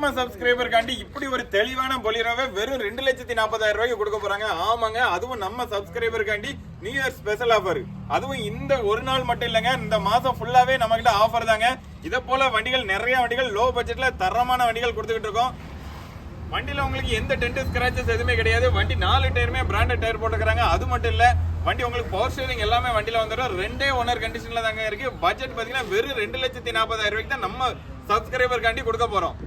நம்ம சப்ஸ்கிரைபருக்காண்டி இப்படி ஒரு தெளிவான பொலிரோவை வெறும் 2,40,000 ரூபாய்க்கு கொடுக்க போறாங்க. ஆமாங்க, அதுவும் நம்ம சப்ஸ்கிரைபருக்காண்டி நியூ இயர் ஸ்பெஷல் ஆஃபர். அதுவும் இந்த ஒரு நாள் மட்டும் இல்லைங்க, இந்த மாசம் ஃபுல்லாவே நம்ம கிட்ட ஆஃபர் தாங்க. இதை போல வண்டிகள் நிறைய வண்டிகள் லோ பட்ஜெட்ல தரமான வண்டிகள் கொடுத்துக்கிட்டு இருக்கோம். வண்டியில உங்களுக்கு எந்த டென்ட் ஸ்கிராச்சஸ் எதுவுமே கிடையாது. வண்டி 4 டயருமே பிராண்டட் டயர் போட்டுக்கிறாங்க. அது மட்டும் இல்ல, வண்டி உங்களுக்கு பவர் ஸ்டீரிங் எல்லாமே வண்டியில வந்துடும். 2 ஓனர் கண்டிஷன்ல தாங்க இருக்கு. பட்ஜெட் பாத்தீங்கன்னா வெறும் 2,40,000 ரூபாய்க்கு தான் நம்ம சப்ஸ்கிரைபருக்காண்டி கொடுக்க போறோம்.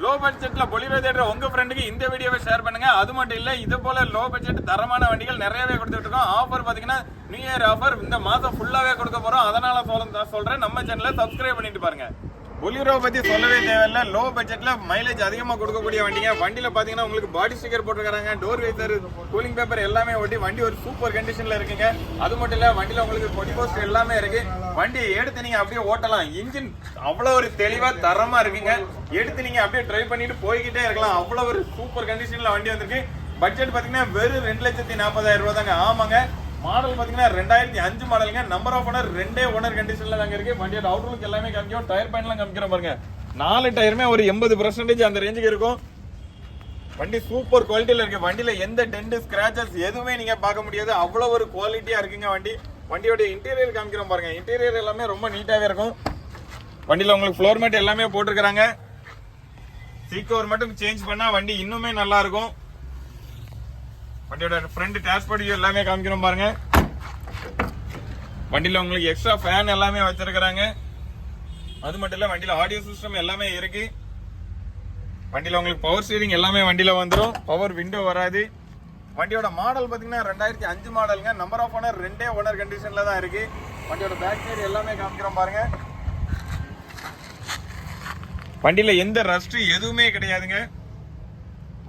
லோ பட்ஜெட்ல பொலிரோ தேடுற உங்க ஃப்ரெண்டுக்கு இந்த வீடியோவை ஷேர் பண்ணுங்க. அது மட்டும் இல்ல, இது போல லோ பட்ஜெட் தரமான வண்டிகள் நிறையவே கொடுத்துட்டு இருக்கோம். ஆஃபர் பாத்தீங்கன்னா நியூ இயர் ஆஃபர் இந்த மாசம் ஃபுல்லாவே கொடுக்க போறோம். அதனால சொல்றேன், நம்ம சேனலை சப்ஸ்கிரைப் பண்ணிட்டு பாருங்க. பொலிரோ பத்தி சொல்லவே தேவையில்ல. லோ பட்ஜெட்ல மைலேஜ் அதிகமா கொடுக்கக்கூடிய வண்டிங்க. வண்டியில பாத்தீங்கன்னா உங்களுக்கு பாடி ஸ்டிக்கர் போட்டுருக்காங்க, டோர் வைசர், கூலிங் பேப்பர் எல்லாமே ஒட்டி வண்டி ஒரு சூப்பர் கண்டிஷன்ல இருக்குங்க. அது மட்டும் இல்ல, வண்டியில உங்களுக்கு கொடி போஸ்ட் எல்லாமே இருக்கு. வண்டியை எடுத்து நீங்க அப்படியே ஓட்டலாம். இன்ஜின் அவ்வளவு ஒரு தெளிவா தரமா இருக்குங்க. எடுத்து நீங்க அப்படியே டிரைவ் பண்ணிட்டு போய்கிட்டே இருக்கலாம். அவ்வளவு ஒரு சூப்பர் கண்டிஷன்ல வண்டி வந்திருக்கு. பட்ஜெட் பாத்தீங்கன்னா வெறும் 2,40,000 ரூபாய் தாங்க. ஆமாங்க, மாடல் பாத்தீங்கன்னா 2005 மாடலுங்க. நம்பர் ஆஃப் ஓனர் 2 ஓனர் கண்டிஷன்ல தாங்க இருக்கு. வண்டியோட அவுட்லுக் எல்லாமே காமிக்கும். டயர் பாயிண்ட்லாம் காமிக்கிறோம் பாருங்க. 4 டயருமே ஒரு 80% அந்த ரேஞ்சுக்கு இருக்கும். வண்டி சூப்பர் குவாலிட்டியில இருக்கு. வண்டியில எந்த டென்ட் ஸ்கிராச்சஸ் எதுவுமே நீங்க பார்க்க முடியாது. அவ்வளவு ஒரு குவாலிட்டியா இருக்குங்க வண்டி. வண்டியோட இன்டீரியர் காமிக்கிறோம் பாருங்க. இன்டீரியர் எல்லாமே ரொம்ப நீட்டாவே இருக்கும். வண்டியில உங்களுக்கு ஃப்ளோர் மேட் எல்லாமே போட்டிருக்காங்க. சீட் கவர் மட்டும் சேஞ்ச் பண்ணா வண்டி இன்னுமே நல்லா இருக்கும். வண்டியோட ஃப்ரண்ட் டேஷ்போர்ட் எல்லாமே காமிக்கிறோம் பாருங்க. வண்டியில உங்களுக்கு எக்ஸ்ட்ரா ஃபேன் எல்லாமே வச்சிருக்காங்க. அது மட்டும் இல்ல, வண்டியில ஆடியோ சிஸ்டம் எல்லாமே இருக்கு. வண்டியில உங்களுக்கு பவர் ஸ்டீரிங் எல்லாமே வண்டியில வந்துடும். பவர் விண்டோ வராது. வண்டியோட மாடல் பாத்தீங்கன்னா 2005 மாடலுங்க. நம்பர் ஆஃப் ஓனர் 2 ஓனர் கண்டிஷன்ல தான் இருக்கு. வண்டியோட பேக் சைடு எல்லாமே காமிக்கிறோம் பாருங்க. வண்டியில எந்த ரஸ்ட் எதுவுமே கிடையாதுங்க.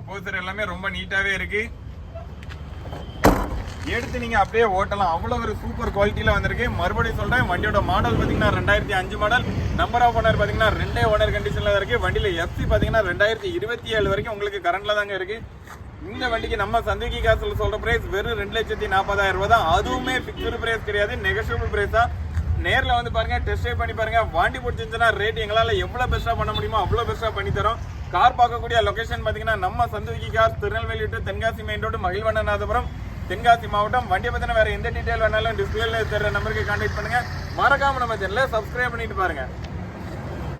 அப்போசர் எல்லாமே ரொம்ப நீட்டாவே இருக்கு. எடுத்து நீங்க அப்படியே ஓட்டலாம். அவ்வளவு ஒரு சூப்பர் குவாலிட்டியில வந்திருக்கு. மறுபடியும் சொல்றேன், வண்டியோட மாடல் பாத்தீங்கன்னா 2005 மாடல். நம்பர் ஆஃப் ஓனர் பாத்தீங்கன்னா 2 ஓனர் கண்டிஷன்ல இருக்கு. வண்டியில எஃப்சி பாத்தீங்கன்னா 2027 வரைக்கும் உங்களுக்கு கரண்ட்ல தாங்க இருக்கு. இந்த வண்டிக்கு நம்ம சந்திகி காசுல சொல்ற பிரைஸ் வெறும் 2,40,000 ரூபாய் தான். அதுவுமே பிக்ஸ்டு பிரைஸ் கிடையாது, நெகோஷியபிள் பிரைஸ் தான். நேர்ல வந்து பாருங்க, டெஸ்ட் ட்ரைவ் பண்ணி பாருங்க. வண்டி பிடிச்சிருந்துச்சுன்னா ரேட் எங்களால எவ்வளவு பெஸ்டா பண்ண முடியுமோ அவ்வளவு பெஸ்டா பண்ணி தரோம். கார் பார்க்கக்கூடிய லொகேஷன் பாத்தீங்கன்னா நம்ம சந்திகி கார், Tirunelveli to Tenkasi main road, Magizhvannanathapuram, Tenkasi மாவட்டம். வண்டியை பத்தின வேற எந்த டீடைல் வேணாலும் டிஸ்பிளேல தெரியற நம்பருக்கு கான்டாக்ட் பண்ணுங்க. மறக்காம நம்ம சேனலை சப்ஸ்கிரைப் பண்ணிட்டு பாருங்க.